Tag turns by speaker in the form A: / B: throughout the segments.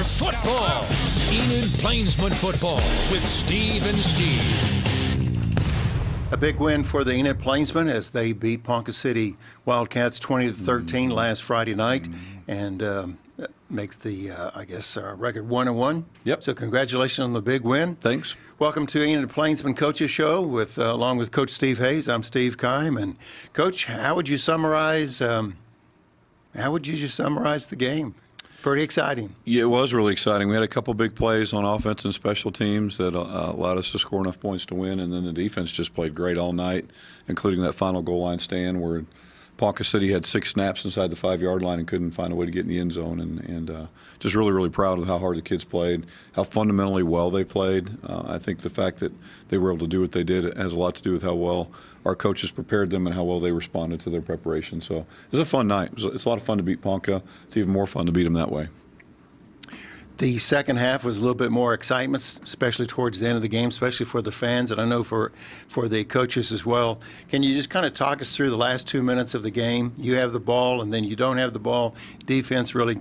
A: Football. Enid Plainsmen Football with Steve and Steve.
B: A big win for the Enid Plainsmen as they beat Ponca City Wildcats 20-13 last Friday night, and makes the, record 1-1.
C: Yep.
B: So congratulations on the big win.
C: Thanks.
B: Welcome to Enid Plainsmen Coaches Show with along with Coach Steve Hayes. I'm Steve Kime, and Coach, how would you summarize the game? Pretty exciting.
C: Yeah, it was really exciting. We had a couple big plays on offense and special teams that allowed us to score enough points to win, and then the defense just played great all night, including that final goal line stand where Ponca City had 6 snaps inside the 5-yard line and couldn't find a way to get in the end zone. And just really, really proud of how hard the kids played, how fundamentally well they played. I think the fact that they were able to do what they did has a lot to do with how well our coaches prepared them and how well they responded to their preparation. So it was a fun night. It's a lot of fun to beat Ponca. It's even more fun to beat them that way.
B: The second half was a little bit more excitement, especially towards the end of the game, especially for the fans, and I know for the coaches as well. Can you just kind of talk us through the last 2 minutes of the game? You have the ball, and then you don't have the ball. Defense really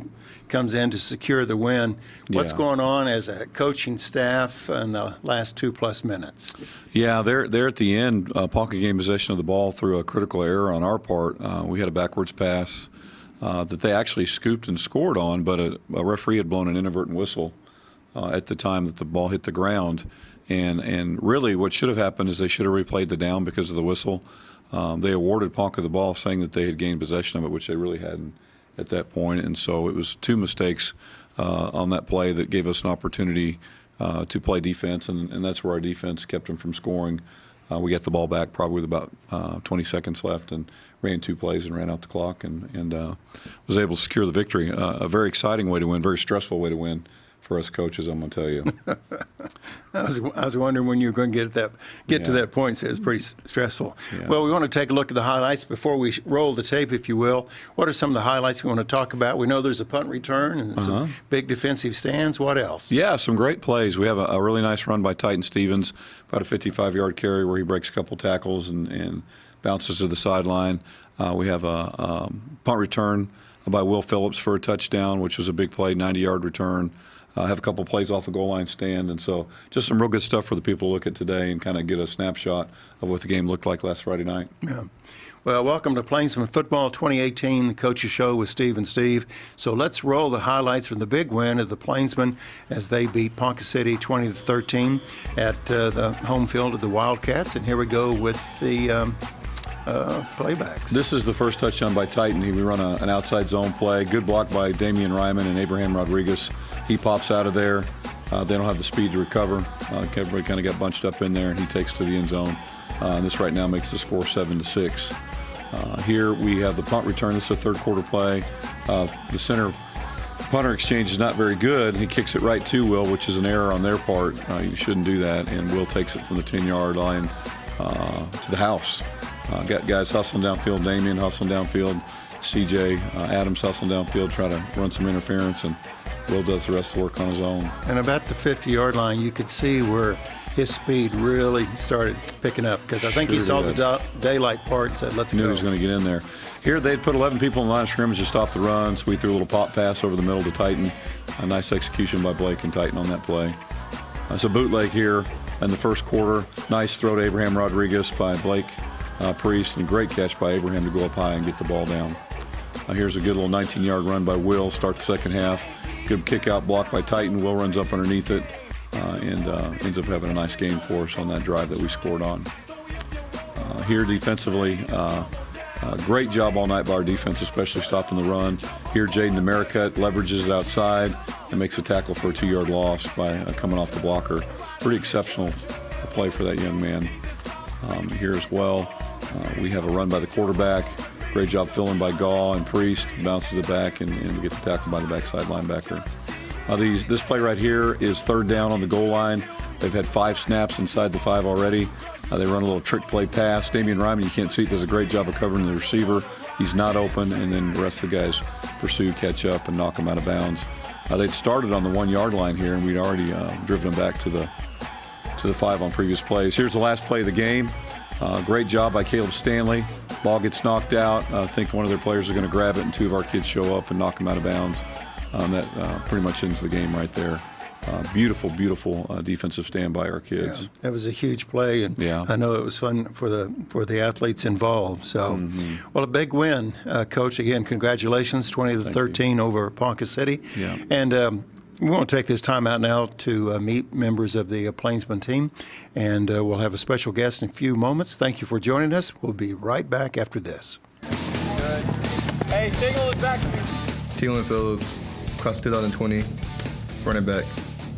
B: comes in to secure the win. What's going on as a coaching staff in the last 2+ minutes?
C: Yeah, there at the end, Ponca gained possession of the ball through a critical error on our part. We had a backwards pass that they actually scooped and scored on, but a referee had blown an inadvertent whistle at the time that the ball hit the ground. And really what should have happened is they should have replayed the down because of the whistle. They awarded Ponca the ball saying that they had gained possession of it, which they really hadn't at that point. And so it was 2 mistakes on that play that gave us an opportunity to play defense, and that's where our defense kept them from scoring. We got the ball back probably with about 20 seconds left and ran 2 plays and ran out the clock and was able to secure the victory. A very exciting way to win, very stressful way to win for us coaches, I'm going to tell you.
B: I was wondering when you were going to get to that point. So it's pretty stressful. Yeah. Well, we want to take a look at the highlights before we roll the tape, if you will. What are some of the highlights we want to talk about? We know there's a punt return and some big defensive stands. What else? Yeah,
C: some great plays. We have a really nice run by Titan Stevens, about a 55-yard carry where he breaks a couple tackles and bounces to the sideline. We have a punt return by Will Phillips for a touchdown, which was a big play, 90-yard return. Have a couple plays off the goal line stand, and so just some real good stuff for the people to look at today and kind of get a snapshot of what the game looked like last Friday night.
B: Yeah. Well, welcome to Plainsmen Football 2018, the Coaches Show with Steve and Steve. So let's roll the highlights from the big win of the Plainsmen as they beat Ponca City 20-13 at the home field of the Wildcats. And here we go with the playbacks.
C: This is the first touchdown by Titan. We run an outside zone play. Good block by Damian Ryman and Abraham Rodriguez. He pops out of there. They don't have the speed to recover. Everybody kind of got bunched up in there, and he takes to the end zone. And this right now makes the score 7-6. Here we have the punt return. This is a third quarter play. The center punter exchange is not very good. He kicks it right to Will, which is an error on their part. You shouldn't do that. And Will takes it from the 10-yard line to the house. Got guys hustling downfield, Damian hustling downfield, CJ Adams hustling downfield, try to run some interference, and Will does the rest of the work on his own.
B: And about the 50-yard line, you could see where his speed really started picking up because I think he saw the daylight part and said, let's go.
C: Knew he was going to get in there. Here they'd put 11 people in the line of scrimmage to stop the run, so we threw a little pop pass over the middle to Titan. A nice execution by Blake and Titan on that play. It's a bootleg here in the first quarter. Nice throw to Abraham Rodriguez by Blake Priest, and great catch by Abraham to go up high and get the ball down. Here's a good little 19-yard run by Will, start the second half. Good kick-out block by Titan. Will runs up underneath it and ends up having a nice game for us on that drive that we scored on. Here defensively, great job all night by our defense, especially stopping the run. Here Jaden Americut leverages it outside and makes a tackle for a 2-yard loss by coming off the blocker. Pretty exceptional play for that young man. Here as well, we have a run by the quarterback. Great job filling by Gaw and Priest. Bounces it back and we get the tackle by the backside linebacker. This play right here is third down on the goal line. They've had 5 snaps inside the 5 already. They run a little trick play pass. Damian Ryman, you can't see it, does a great job of covering the receiver. He's not open, and then the rest of the guys pursue, catch up, and knock him out of bounds. They'd started on the 1-yard line here, and we'd already driven them back to the 5 on previous plays. Here's the last play of the game. Great job by Caleb Stanley. Ball gets knocked out. I think one of their players is going to grab it, and 2 of our kids show up and knock him out of bounds. that pretty much ends the game right there. Beautiful defensive stand by our kids.
B: Yeah, that was a huge play, and
C: Yeah.
B: I know it was fun for the athletes involved. So, well, a big win, Coach. Again, congratulations, 20-13 over Ponca City.
C: Yeah.
B: And we want to take this time out now to meet members of the Plainsmen team, and we'll have a special guest in a few moments. Thank you for joining us. We'll be right back after this.
D: Hey, Shingle is back to me.
E: Teelan Phillips, class of 2020, running back.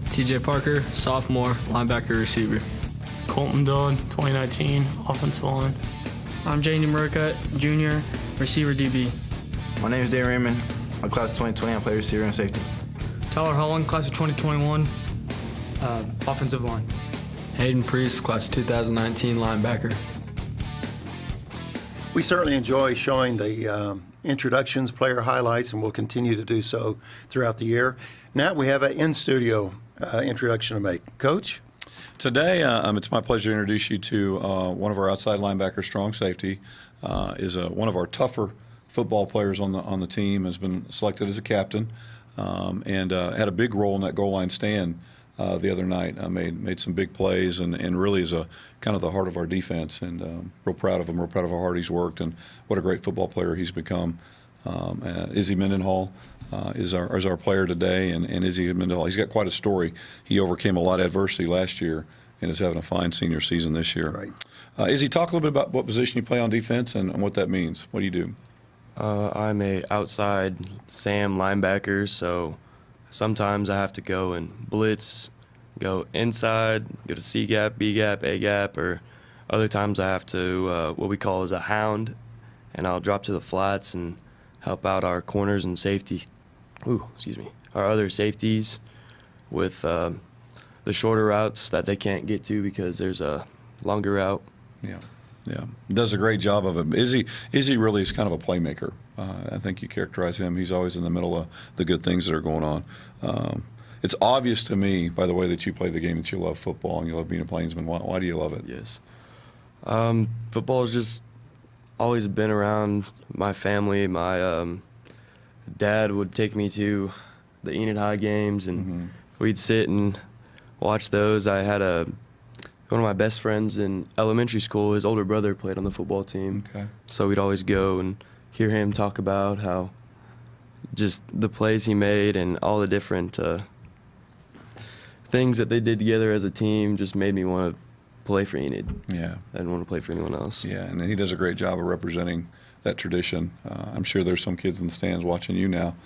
F: TJ Parker, sophomore, linebacker, receiver.
G: Colton Dillon, 2019, offensive line.
H: I'm Jaden Murcutt, junior, receiver DB.
I: My name is Dan Raymond. I'm class of 2020. I play receiver and safety.
H: Tyler Holland, class of 2021, offensive line.
F: Hayden Priest, class of 2019, linebacker.
B: We certainly enjoy showing the introductions, player highlights, and we'll continue to do so throughout the year. Now we have an in-studio introduction to make. Coach?
C: Today, it's my pleasure to introduce you to one of our outside linebackers, strong safety, is one of our tougher football players on the team, has been selected as a captain, and had a big role in that goal line stand the other night. Made some big plays and really is a kind of the heart of our defense, and real proud of him, real proud of how hard he's worked and what a great football player he's become. Izzy Mendenhall is our player today, and Izzy Mendenhall, he's got quite a story. He overcame a lot of adversity last year and is having a fine senior season this year.
B: Right.
C: Izzy, talk a little bit about what position you play on defense and what that means. What do you do?
J: I'm a outside Sam linebacker, so sometimes I have to go and blitz, go inside, go to C gap, B gap, A gap, or other times I have to what we call as a hound, and I'll drop to the flats and help out our corners and our other safeties with the shorter routes that they can't get to because there's a longer route.
C: Yeah, does a great job of it. Izzy really is kind of a playmaker. I think you characterize him. He's always in the middle of the good things that are going on. It's obvious to me, by the way, that you play the game, that you love football and you love being a Plainsman. Why do you love it?
J: Yes. Football has just always been around my family. My dad would take me to the Enid High games, and we'd sit and watch those. I had one of my best friends in elementary school, his older brother played on the football team.
C: Okay.
J: So we'd always go and hear him talk about how just the plays he made and all the different things that they did together as a team just made me want to play for Enid.
C: Yeah.
J: I didn't want to play for anyone else.
C: Yeah, and he does a great job of representing that tradition. I'm sure there's some kids in the stands watching you now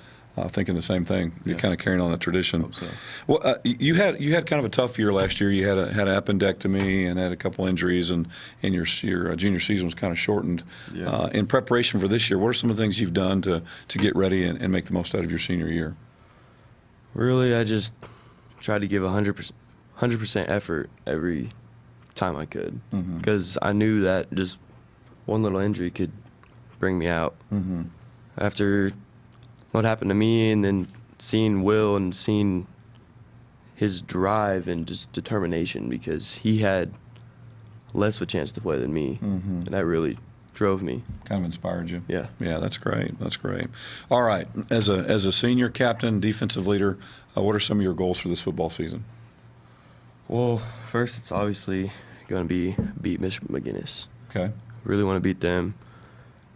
C: thinking the same thing. You're kind of carrying on that tradition.
J: Hope so.
C: Well, you had kind of a tough year last year. You had an appendectomy and had a couple injuries, and your junior season was kind of shortened.
J: Yeah.
C: In preparation for this year, what are some of the things you've done to get ready and make the most out of your senior year?
J: Really, I just tried to give 100% effort every time I could, because I knew that just one little injury could bring me out. After what happened to me, and then seeing Will and seeing his drive and just determination, because he had less of a chance to play than me, and that really drove me.
C: Kind of inspired you.
J: Yeah.
C: Yeah, that's great. That's great. All right, as a senior captain, defensive leader, what are some of your goals for this football season?
J: Well, first it's obviously going to be beat Michigan McGinnis.
C: Okay.
J: Really want to beat them.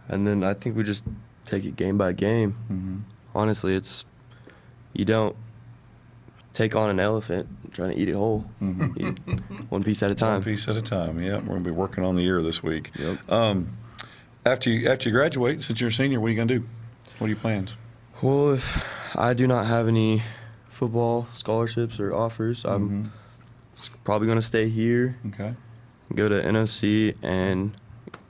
J: And then I think we just take it game by game. Honestly, you don't take on an elephant trying to eat it whole. Eat one piece at a time.
C: One piece at a time, yeah. We're going to be working on the year this week.
J: Yep.
C: After you graduate, since you're a senior, what are you going to do? What are your plans?
J: Well, if I do not have any football scholarships or offers, I'm probably going to stay here,
C: Okay.
J: go to NOC, and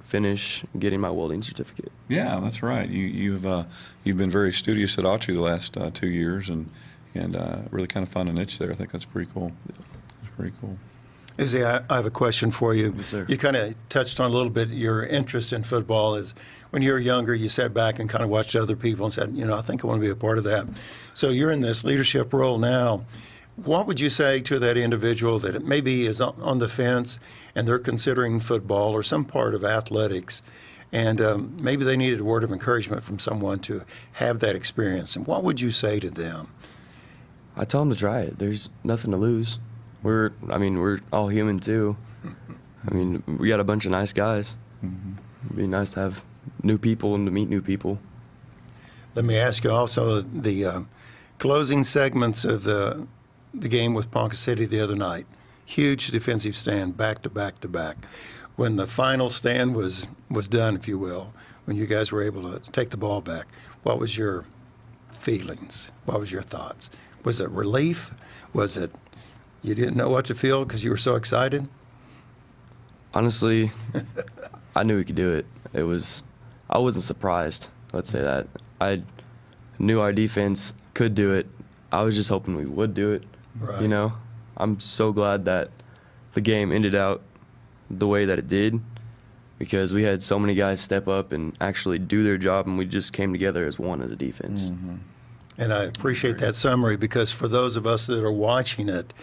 J: finish getting my welding certificate.
C: Yeah, that's right. You've been very studious at Autry the last 2 years, and really kind of found a niche there. I think that's pretty cool. That's pretty cool.
B: Izzy, I have a question for you.
J: Yes, sir.
B: You kind of touched on a little bit your interest in football is when you were younger, you sat back and kind of watched other people and said, I think I want to be a part of that. So you're in this leadership role now. What would you say to that individual that maybe is on the fence and they're considering football or some part of athletics, and maybe they needed a word of encouragement from someone to have that experience. And what would you say to them?
J: I tell them to try it. There's nothing to lose. We're all human too. I mean, we got a bunch of nice guys. It'd be nice to have new people and to meet new people.
B: Let me ask you also the closing segments of the game with Ponca City the other night. Huge defensive stand, back to back to back. When the final stand was done, if you will, when you guys were able to take the ball back, what was your feelings? What was your thoughts? Was it relief? Was it you didn't know what to feel because you were so excited?
J: Honestly, I knew we could do it. I wasn't surprised, let's say that. I knew our defense could do it. I was just hoping we would do it.
B: Right.
J: You know, I'm so glad that the game ended out the way that it did, because we had so many guys step up and actually do their job, and we just came together as one as a defense.
B: And I appreciate that summary, because for those of us that are watching it,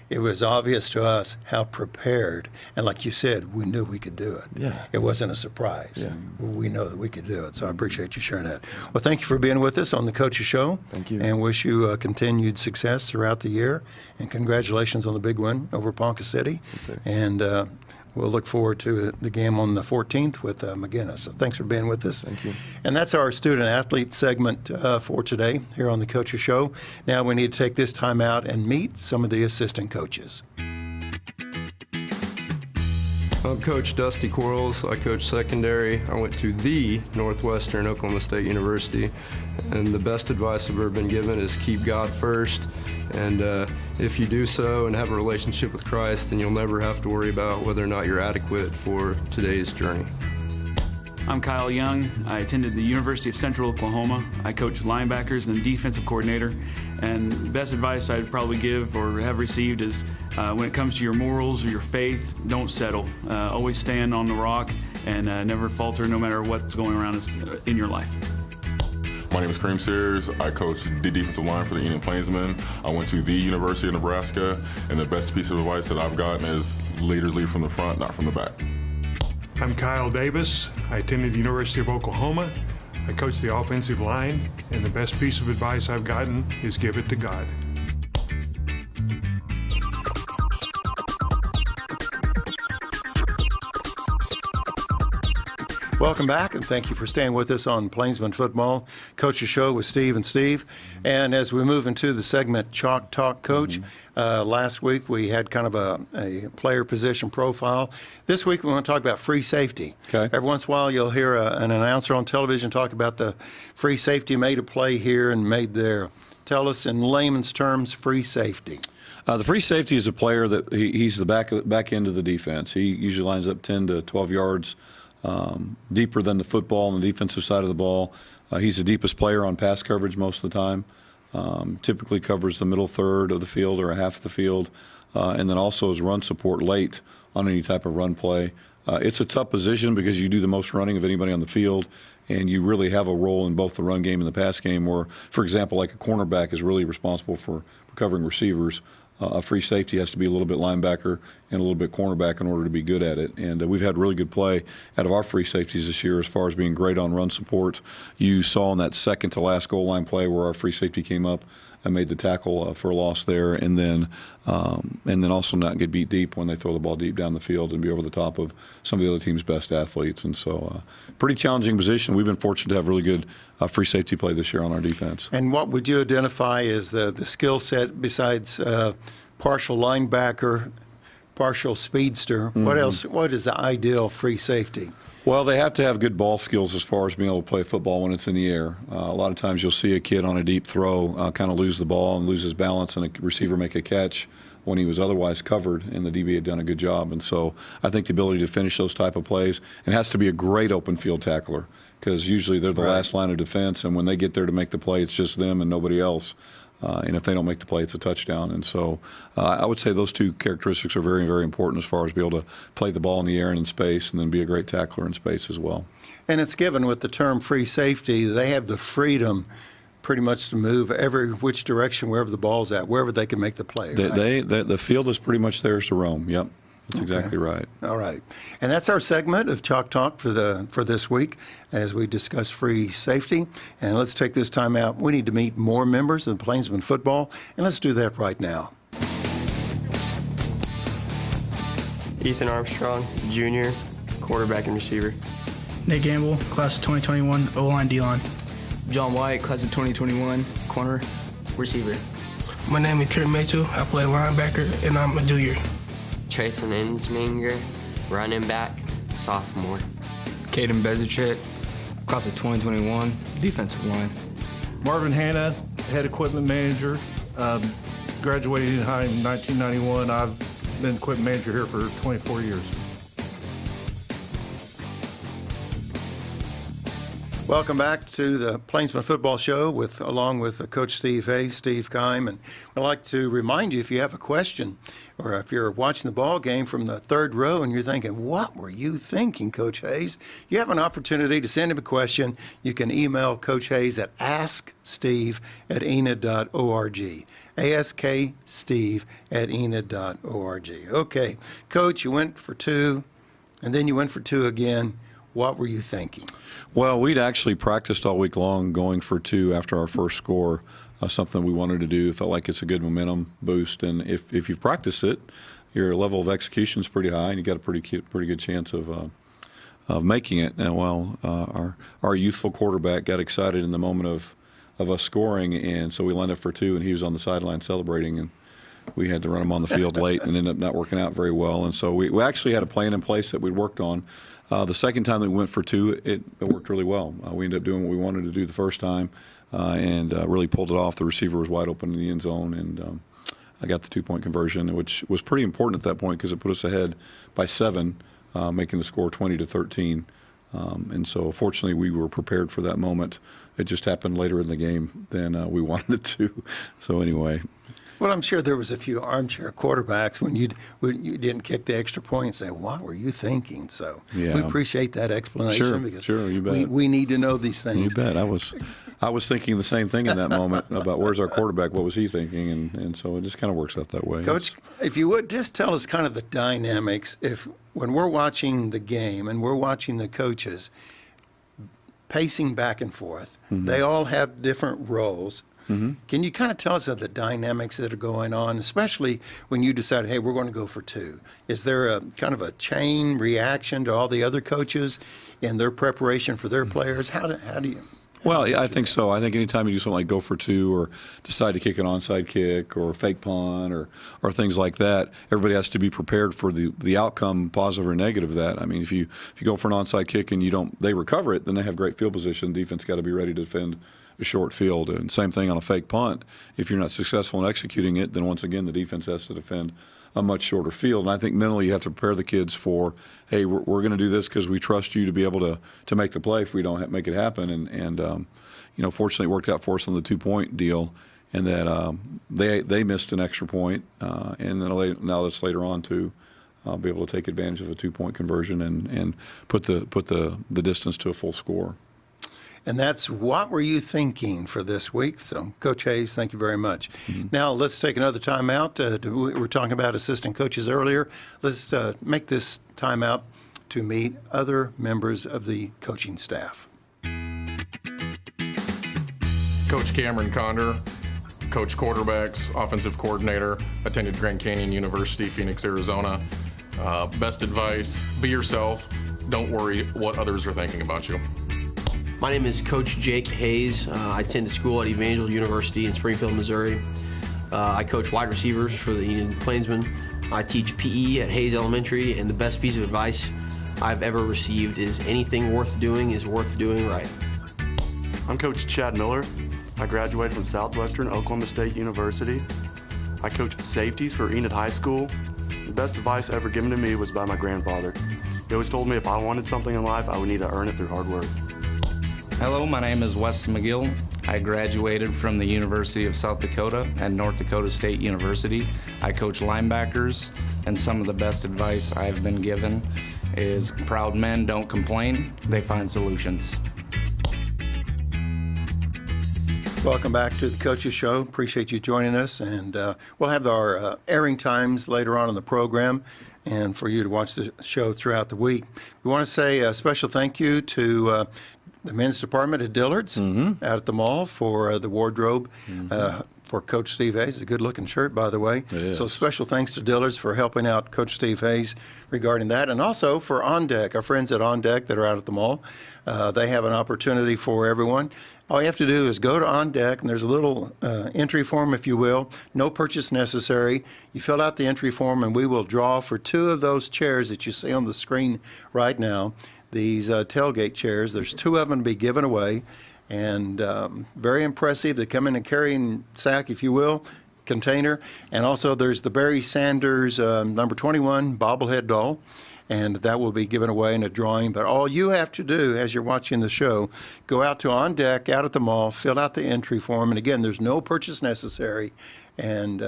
B: it was obvious to us how prepared, and like you said, we knew we could do it.
J: Yeah.
B: It wasn't a surprise.
J: Yeah.
B: We know that we could do it, so I appreciate you sharing that. Well, thank you for being with us on the Coaches Show.
J: Thank you.
B: And wish you continued success throughout the year, and congratulations on the big win over Ponca City.
J: Yes, sir.
B: And we'll look forward to the game on the 14th with McGinnis. So thanks for being with us.
J: Thank you.
B: And that's our student-athlete segment for today here on the Coaches Show. Now we need to take this time out and meet some of the assistant coaches.
K: I'm Coach Dusty Quarles. I coach secondary. I went to the Northwestern Oklahoma State University, and the best advice I've ever been given is keep God first. And if you do so and have a relationship with Christ, then you'll never have to worry about whether or not you're adequate for today's journey.
L: I'm Kyle Young. I attended the University of Central Oklahoma. I coach linebackers and defensive coordinator. And the best advice I'd probably give or have received is when it comes to your morals or your faith, don't settle. Always stand on the rock and never falter no matter what's going around in your life.
M: My name is Kime Sears. I coach the defensive line for the Enid Plainsmen. I went to the University of Nebraska, and the best piece of advice that I've gotten is leaders lead from the front, not from the back.
N: I'm Kyle Davis. I attended the University of Oklahoma. I coach the offensive line, and the best piece of advice I've gotten is give it to God.
B: Welcome back, and thank you for staying with us on Plainsmen Football, Coach's Show with Steve and Steve. And as we move into the segment Chalk Talk Coach, last week we had kind of a player position profile. This week we want to talk about free safety.
C: Okay.
B: Every once in a while you'll hear an announcer on television talk about the free safety made a play here and made there. Tell us in layman's terms, free safety.
C: The free safety is a player that he's the back end of the defense. He usually lines up 10 to 12 yards deeper than the football on the defensive side of the ball. He's the deepest player on pass coverage most of the time. Typically covers the middle third of the field or a half of the field, and then also is run support late on any type of run play. It's a tough position because you do the most running of anybody on the field, and you really have a role in both the run game and the pass game where, for example, like a cornerback is really responsible for covering receivers. A free safety has to be a little bit linebacker and a little bit cornerback in order to be good at it. And we've had really good play out of our free safeties this year as far as being great on run support. You saw in that second to last goal line play where our free safety came up and made the tackle for a loss there, and then also not get beat deep when they throw the ball deep down the field and be over the top of some of the other team's best athletes. And so pretty challenging position. We've been fortunate to have really good free safety play this year on our defense.
B: And what would you identify as the skill set besides partial linebacker, partial speedster?
C: Mm-hmm.
B: What else? What is the ideal free safety?
C: Well, they have to have good ball skills as far as being able to play football when it's in the air. A lot of times you'll see a kid on a deep throw kind of lose the ball and lose his balance, and a receiver make a catch when he was otherwise covered, and the DB had done a good job. And so I think the ability to finish those type of plays, and has to be a great open field tackler, because usually they're the last line of defense, and when they get there to make the play, it's just them and nobody else. And if they don't make the play, it's a touchdown. And so I would say those two characteristics are very, very important as far as being able to play the ball in the air and in space, and then be a great tackler in space as well.
B: And it's given with the term free safety, they have the freedom pretty much to move every which direction, wherever the ball's at, wherever they can make the play.
C: The field is pretty much theirs to roam, yep. That's exactly right.
B: All right. And that's our segment of Chalk Talk for this week as we discuss free safety. And let's take this time out. We need to meet more members of Plainsmen Football, and let's do that right now.
O: Ethan Armstrong, junior, quarterback and receiver.
H: Nate Gamble, class of 2021, O-line, D-line.
F: John White, class of 2021, corner, receiver.
P: My name is Trent Mitchell. I play linebacker, and I'm a junior.
Q: Trason Ensminger, running back, sophomore.
F: Caden Bezichek, class of 2021, defensive line.
R: Marvin Hanna, head equipment manager. Graduated in high in 1991. I've been equipment manager here for 24 years.
B: Welcome back to the Plainsmen Football Show along with Coach Steve Hayes, Steve Kime. And I'd like to remind you, if you have a question or if you're watching the ball game from the third row and you're thinking, what were you thinking, Coach Hayes? You have an opportunity to send him a question. You can email Coach Hayes at asksteve@enid.org. asksteve@enid.org. Okay, Coach, you went for 2, and then you went for 2 again. What were you thinking?
C: Well, we'd actually practiced all week long going for 2 after our first score, something we wanted to do. Felt like it's a good momentum boost. And if you've practiced it, your level of execution is pretty high, and you got a pretty good chance of making it. And our youthful quarterback got excited in the moment of us scoring, and so we lined up for 2, and he was on the sideline celebrating, and we had to run him on the field late and ended up not working out very well. And so we actually had a plan in place that we'd worked on. The second time that we went for 2, it worked really well. We ended up doing what we wanted to do the first time and really pulled it off. The receiver was wide open in the end zone, and I got the 2-point conversion, which was pretty important at that point because it put us ahead by 7, making the score 20-13. And so fortunately we were prepared for that moment. It just happened later in the game than we wanted it to. So anyway.
B: Well, I'm sure there was a few armchair quarterbacks when you didn't kick the extra point and say, what were you thinking? So
C: yeah.
B: We appreciate that explanation.
C: Sure, you bet.
B: We need to know these things.
C: You bet. I was thinking the same thing in that moment about where's our quarterback, what was he thinking, and so it just kind of works out that way.
B: Coach, if you would, just tell us kind of the dynamics. When we're watching the game and we're watching the coaches pacing back and forth, they all have different roles. Can you kind of tell us of the dynamics that are going on, especially when you decide, hey, we're going to go for 2? Is there a kind of a chain reaction to all the other coaches in their preparation for their players? How do you?
C: Well, I think so. I think anytime you do something like go for 2 or decide to kick an onside kick or fake punt or things like that, everybody has to be prepared for the outcome, positive or negative of that. I mean, if you go for an onside kick and they recover it, then they have great field position. Defense got to be ready to defend a short field. And same thing on a fake punt. If you're not successful in executing it, then once again the defense has to defend a much shorter field. And I think mentally you have to prepare the kids for, hey, we're going to do this because we trust you to be able to make the play if we don't make it happen. And fortunately it worked out for us on the 2-point deal, and that they missed an extra point, and then now that's later on to be able to take advantage of a 2-point conversion and put the distance to a full score.
B: And that's what were you thinking for this week? So, Coach Hayes, thank you very much. Now, let's take another time out. We were talking about assistant coaches earlier. Let's make this time out to meet other members of the coaching staff.
S: Coach Cameron Condor, coach quarterbacks, offensive coordinator, attended Grand Canyon University, Phoenix, Arizona. Best advice, be yourself. Don't worry what others are thinking about you.
T: My name is Coach Jake Hayes. I attend school at Evangel University in Springfield, Missouri. I coach wide receivers for the Enid Plainsmen. I teach PE at Hayes Elementary, and the best piece of advice I've ever received is anything worth doing is worth doing right.
U: I'm Coach Chad Miller. I graduated from Southwestern Oklahoma State University. I coach safeties for Enid High School. The best advice ever given to me was by my grandfather. He always told me if I wanted something in life, I would need to earn it through hard work.
V: Hello, my name is Wes McGill. I graduated from the University of South Dakota and North Dakota State University. I coach linebackers, and some of the best advice I've been given is proud men don't complain, they find solutions.
B: Welcome back to the Coaches Show. Appreciate you joining us, and we'll have our airing times later on in the program. and for you to watch the show throughout the week. We want to say a special thank you to the men's department at Dillard's out at the mall for the wardrobe for Coach Steve Hayes. It's a good-looking shirt, by the way. So special thanks to Dillard's for helping out Coach Steve Hayes regarding that, and also for On Deck, our friends at On Deck that are out at the mall. They have an opportunity for everyone. All you have to do is go to On Deck, and there's a little entry form, if you will. No purchase necessary. You fill out the entry form, and we will draw for 2 of those chairs that you see on the screen right now, these tailgate chairs. There's 2 of them to be given away. And very impressive. They come in a carrying sack, if you will, container. And also there's the Barry Sanders number 21 bobblehead doll, and that will be given away in a drawing. But all you have to do as you're watching the show, go out to On Deck out at the mall, fill out the entry form. And again, there's no purchase necessary. And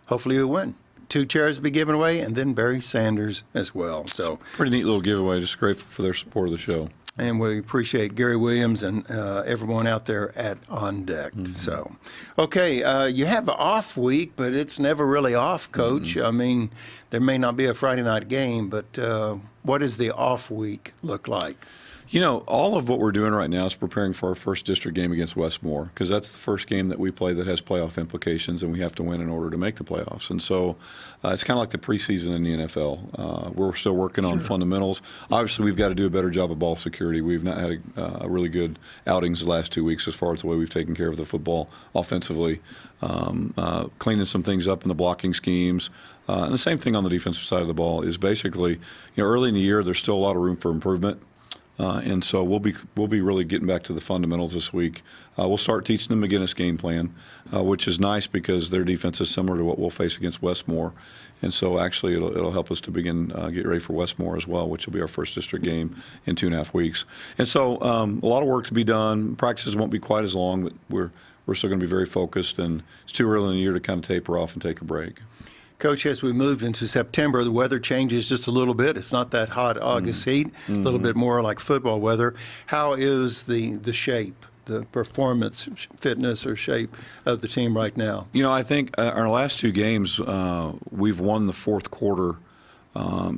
B: hopefully you'll win. 2 chairs will be given away, and then Barry Sanders as well. So
C: pretty neat little giveaway. Just grateful for their support of the show.
B: And we appreciate Gary Williams and everyone out there at On Deck. So, okay, you have an off week, but it's never really off, Coach. I mean, there may not be a Friday night game, but what does the off week look like?
C: You know, all of what we're doing right now is preparing for our first district game against Westmore, because that's the first game that we play that has playoff implications, and we have to win in order to make the playoffs. And so it's kind of like the preseason in the NFL. We're still working on fundamentals. Obviously, we've got to do a better job of ball security. We've not had a really good outings the last 2 weeks as far as the way we've taken care of the football offensively, cleaning some things up in the blocking schemes. And the same thing on the defensive side of the ball is basically, early in the year, there's still a lot of room for improvement. And so we'll be really getting back to the fundamentals this week. We'll start teaching them McGinnis game plan, which is nice because their defense is similar to what we'll face against Westmore. And so actually it'll help us to begin get ready for Westmore as well, which will be our first district game in 2.5 weeks. And so a lot of work to be done. Practices won't be quite as long, but we're still going to be very focused, and it's too early in the year to kind of taper off and take a break.
B: Coach, as we moved into September, the weather changes just a little bit. It's not that hot August heat, a little bit more like football weather. How is the shape, the performance, fitness, or shape of the team right now?
C: I think our last 2 games, we've won the fourth quarter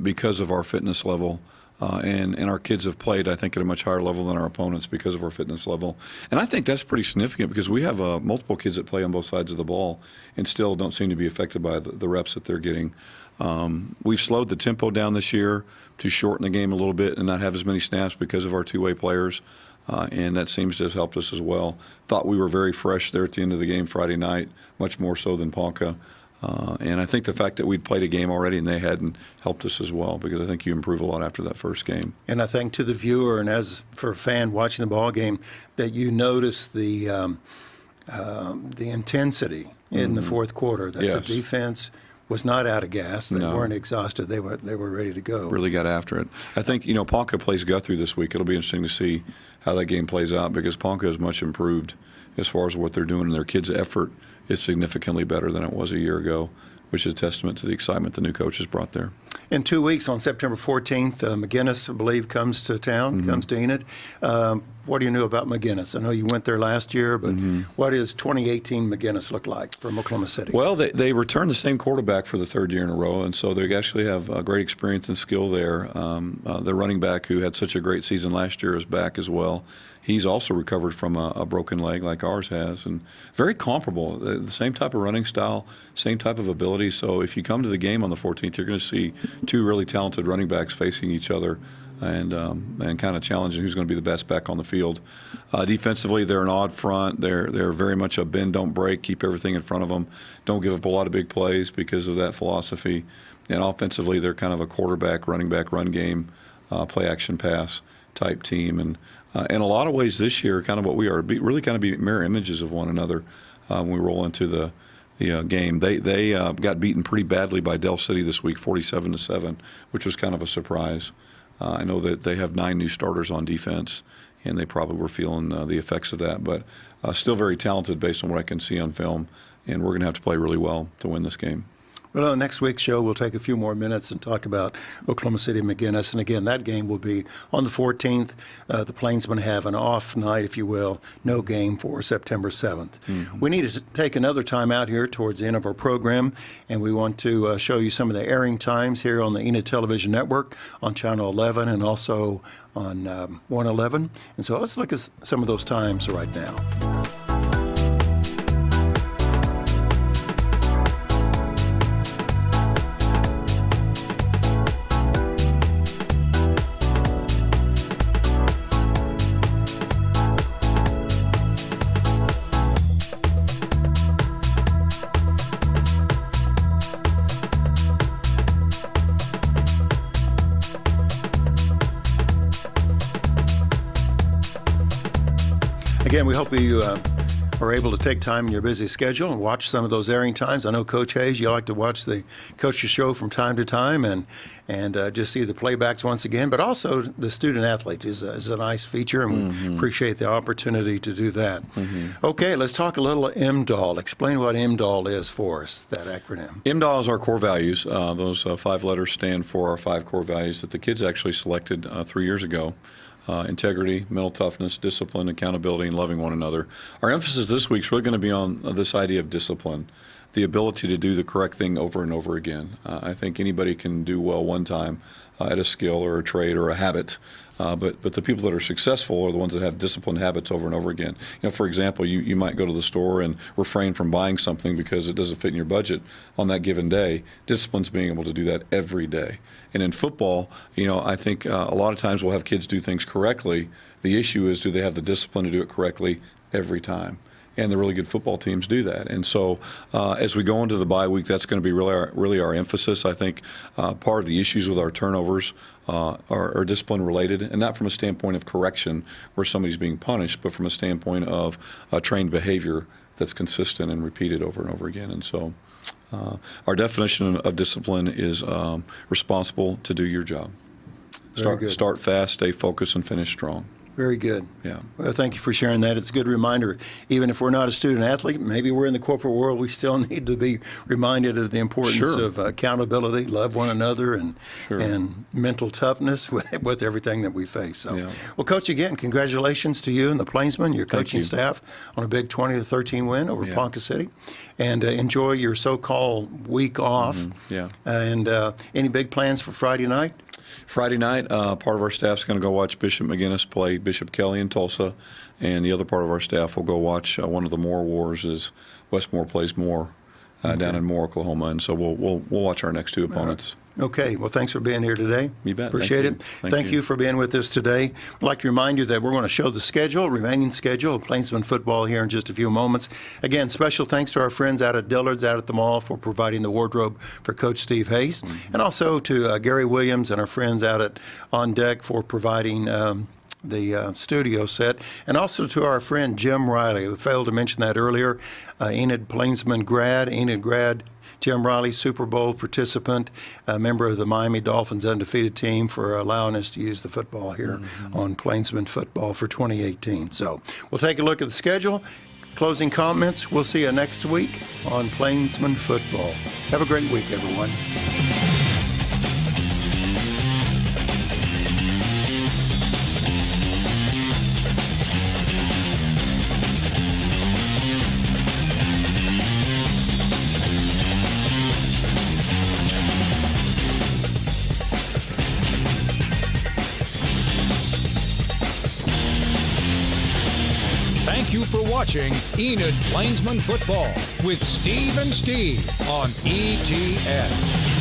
C: because of our fitness level. And our kids have played, I think, at a much higher level than our opponents because of our fitness level. And I think that's pretty significant because we have multiple kids that play on both sides of the ball and still don't seem to be affected by the reps that they're getting. We've slowed the tempo down this year to shorten the game a little bit and not have as many snaps because of our 2-way players. And that seems to have helped us as well. Thought we were very fresh there at the end of the game Friday night, much more so than Ponca. And I think the fact that we'd played a game already and they hadn't helped us as well, because I think you improve a lot after that first game.
B: And I think to the viewer and as for a fan watching the ball game, that you notice the intensity in the fourth quarter, that the defense was not out of gas. They weren't exhausted. They were ready to go.
C: Really got after it. I think, Ponca plays Guthrie this week. It'll be interesting to see how that game plays out because Ponca is much improved as far as what they're doing, and their kids' effort is significantly better than it was a year ago, which is a testament to the excitement the new coaches brought there.
B: In 2 weeks, on September 14th, McGinnis, I believe, comes to town, comes to Enid. What do you know about McGinnis? I know you went there last year, but what does 2018 McGinnis look like from Oklahoma City?
C: Well, they returned the same quarterback for the 3rd year in a row, and so they actually have great experience and skill there. The running back who had such a great season last year is back as well. He's also recovered from a broken leg like ours has, and very comparable. The same type of running style, same type of ability. So if you come to the game on the 14th, you're going to see 2 really talented running backs facing each other and kind of challenging who's going to be the best back on the field. Defensively, they're an odd front. They're very much a bend, don't break, keep everything in front of them, don't give up a lot of big plays because of that philosophy. And offensively, they're kind of a quarterback, running back, run game, play action pass type team. And in a lot of ways this year, kind of what we are, really kind of be mirror images of one another when we roll into the game. They got beaten pretty badly by Del City this week, 47-7, which was kind of a surprise. I know that they have 9 new starters on defense, and they probably were feeling the effects of that, but still very talented based on what I can see on film, and we're going to have to play really well to win this game.
B: Well, next week's show, we'll take a few more minutes and talk about Oklahoma City McGinnis. And again, that game will be on the 14th. The Plainsmen have an off night, if you will, no game for September 7th. We need to take another time out here towards the end of our program, and we want to show you some of the airing times here on the Enid Television Network on Channel 11 and also on 111. And so let's look at some of those times right now. Again, we hope you are able to take time in your busy schedule and watch some of those airing times. I know, Coach Hayes, you like to watch the Coach's Show from time to time and just see the playbacks once again, but also the student athlete is a nice feature, and we appreciate the opportunity to do that. Okay, let's talk a little MDAL. Explain what MDAL is for us, that acronym.
C: MDAL is our core values. Those 5 letters stand for our 5 core values that the kids actually selected 3 years ago. Integrity, mental toughness, discipline, accountability, and loving one another. Our emphasis this week is really going to be on this idea of discipline, the ability to do the correct thing over and over again. I think anybody can do well one time at a skill or a trade or a habit, but the people that are successful are the ones that have disciplined habits over and over again. You know, for example, you might go to the store and refrain from buying something because it doesn't fit in your budget on that given day. Discipline's being able to do that every day. And in football, you know, I think a lot of times we'll have kids do things correctly. The issue is, do they have the discipline to do it correctly every time? And the really good football teams do that. And so as we go into the bye week, that's going to be really our emphasis. I think part of the issues with our turnovers are discipline related, and not from a standpoint of correction where somebody's being punished, but from a standpoint of trained behavior that's consistent and repeated over and over again. And so our definition of discipline is responsible to do your job. Start fast, stay focused, and finish strong.
B: Very good.
C: Yeah.
B: Well, thank you for sharing that. It's a good reminder. Even if we're not a student athlete, maybe we're in the corporate world, we still need to be reminded of the importance of accountability, love one another, and mental toughness with everything that we face. So, well, Coach, again, congratulations to you and the Plainsmen, your coaching staff, on a big 20-13 win over Ponca City. And enjoy your so-called week off. And any big plans for Friday night?
C: Friday night, part of our staff's going to go watch Bishop McGinnis play Bishop Kelly in Tulsa, and the other part of our staff will go watch one of the Moore Wars as Westmore plays Moore down in Moore, Oklahoma, and so we'll watch our next 2 opponents.
B: Okay. Well, thanks for being here today.
C: You bet.
B: Appreciate it. Thank you for being with us today. I'd like to remind you that we're going to show the remaining schedule of Plainsmen football here in just a few moments. Again, special thanks to our friends out at Dillard's out at the mall for providing the wardrobe for Coach Steve Hayes, and also to Gary Williams and our friends out at On Deck for providing the studio set, and also to our friend Jim Riley, who failed to mention that earlier, Enid Plainsman grad, Jim Riley, Super Bowl participant, a member of the Miami Dolphins undefeated team, for allowing us to use the football here on Plainsmen Football for 2018. So we'll take a look at the schedule. Closing comments, we'll see you next week on Plainsmen Football. Have a great week, everyone.
A: Thank you for watching Enid Plainsmen Football with Steve and Steve on ETN.